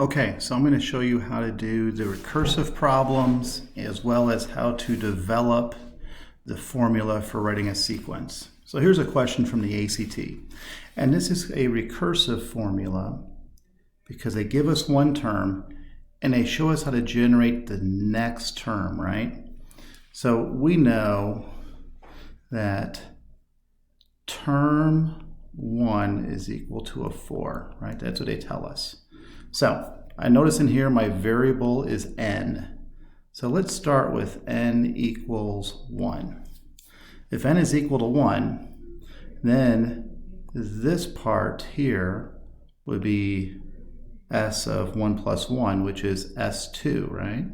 Okay, so I'm going to show you how to do the recursive problems as well as how to develop the formula for writing a sequence. So here's a question from the ACT. And this is a recursive formula because they give us one term and they show us how to generate the next term, right? So we know that term 1 is equal to a 4, right? That's what they tell us. So I notice in here my variable is n. So let's start with n equals 1. If n is equal to 1, then this part here would be s of 1 plus 1, which is s2, right?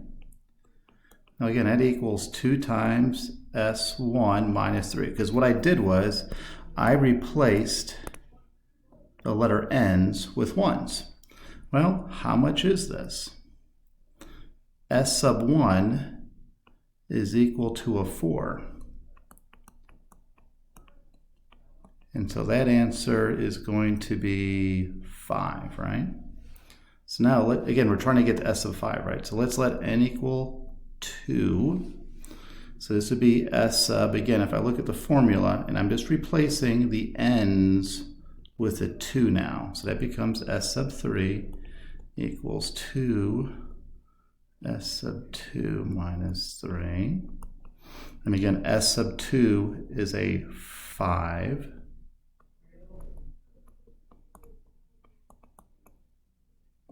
Now again, that equals 2 times s1 minus 3, because what I did was I replaced the letter n's with 1's. Well, how much is this? S sub 1 is equal to a 4. And so that answer is going to be 5, right? So now, again, we're trying to get to S sub 5, right? So let's let n equal 2. So this would be S sub, again, if I look at the formula, and I'm just replacing the n's with a 2 now. So that becomes S sub 3 equals 2 S sub 2 minus 3. And again, S sub 2 is a 5.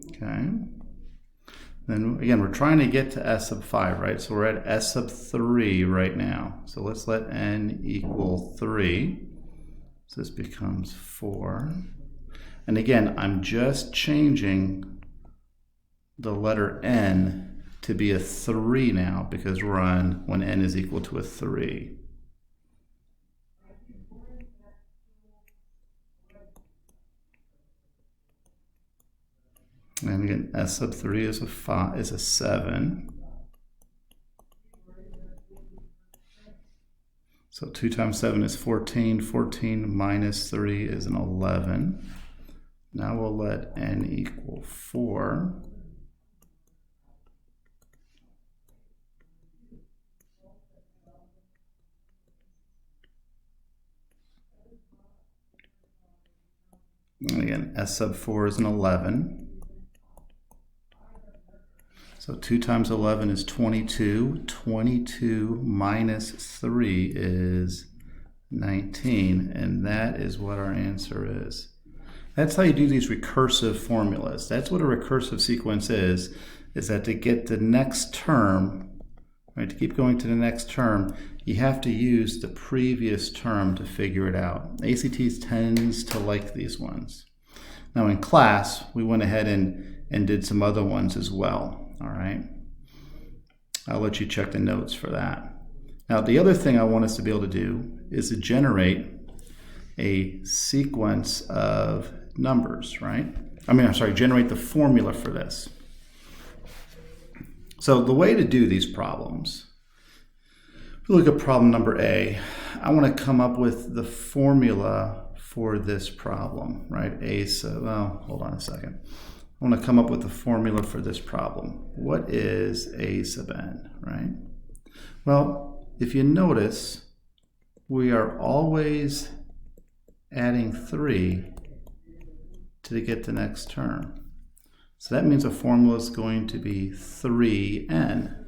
Okay. Then again, we're trying to get to S sub 5, right? So we're at S sub 3 right now. So let's let n equal 3. So this becomes 4. And again, I'm just changing the letter n to be a 3 now because we're on when n is equal to a 3. And again, S sub 3 is a 7. So 2 times 7 is 14. 14 minus 3 is an 11. Now we'll let n equal 4. And again, S sub 4 is an 11. So 2 times 11 is 22. 22 minus 3 is 19. And that is what our answer is. That's how you do these recursive formulas. That's what a recursive sequence is that to get the next term, right, to keep going to the next term, you have to use the previous term to figure it out. ACT tends to like these ones. Now in class, we went ahead and did some other ones as well. All right. I'll let you check the notes for that. Now the other thing I want us to be able to do is to generate a sequence of numbers, right? Generate the formula for this. So the way to do these problems, if we look at problem number A, I want to come up with the formula for this problem, right? Hold on a second. I want to come up with the formula for this problem. What is a sub n, right? Well, if you notice, we are always adding 3 to get the next term. So that means the formula is going to be 3n.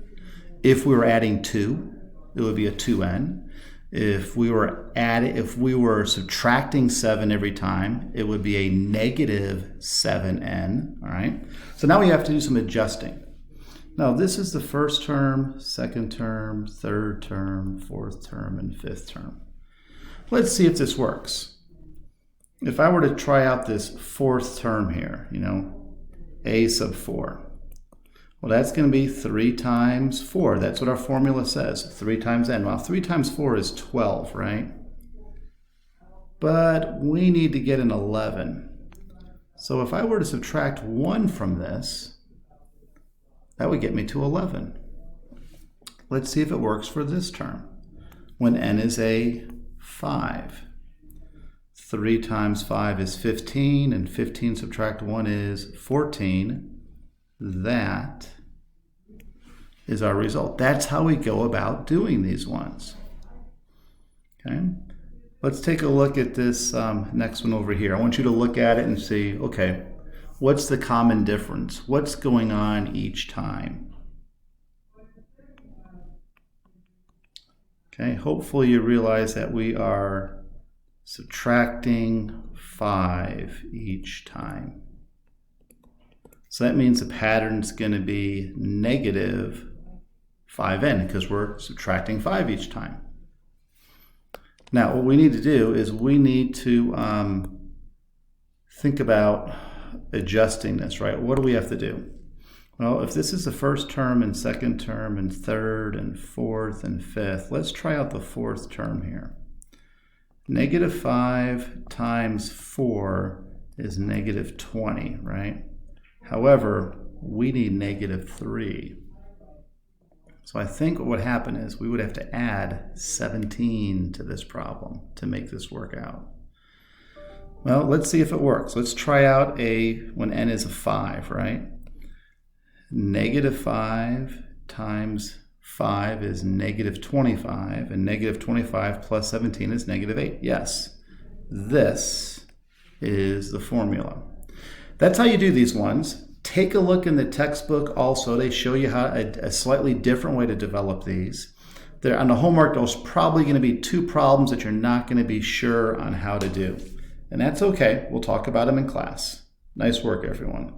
If we were adding 2, it would be a 2n. If we were subtracting 7 every time, it would be a negative 7n, all right? So now we have to do some adjusting. Now this is the first term, second term, third term, fourth term, and fifth term. Let's see if this works. If I were to try out this fourth term here, a sub 4, well, that's going to be 3 times 4. That's what our formula says, 3 times n. Well, 3 times 4 is 12, right? But we need to get an 11. So if I were to subtract 1 from this, that would get me to 11. Let's see if it works for this term. When n is a 5. 3 times 5 is 15, and 15 subtract 1 is 14. That is our result. That's how we go about doing these ones. Okay, let's take a look at this next one over here. I want you to look at it and see, okay, what's the common difference? What's going on each time? Okay, hopefully you realize that we are subtracting 5 each time. So that means the pattern's going to be negative 5n because we're subtracting 5 each time. Now, what we need to do is we need to think about adjusting this, right? What do we have to do? Well, if this is the first term and second term and third and fourth and fifth, let's try out the fourth term here. Negative 5 times 4 is negative 20, right? However, we need negative 3. So I think what would happen is we would have to add 17 to this problem to make this work out. Well, let's see if it works. Let's try out when n is a 5, right? Negative 5 times 5 is negative 25, and negative 25 plus 17 is negative 8. Yes, this is the formula. That's how you do these ones. Take a look in the textbook also. They show you how a slightly different way to develop these. There, on the homework, there's probably going to be 2 problems that you're not going to be sure on how to do. And that's okay. We'll talk about them in class. Nice work, everyone.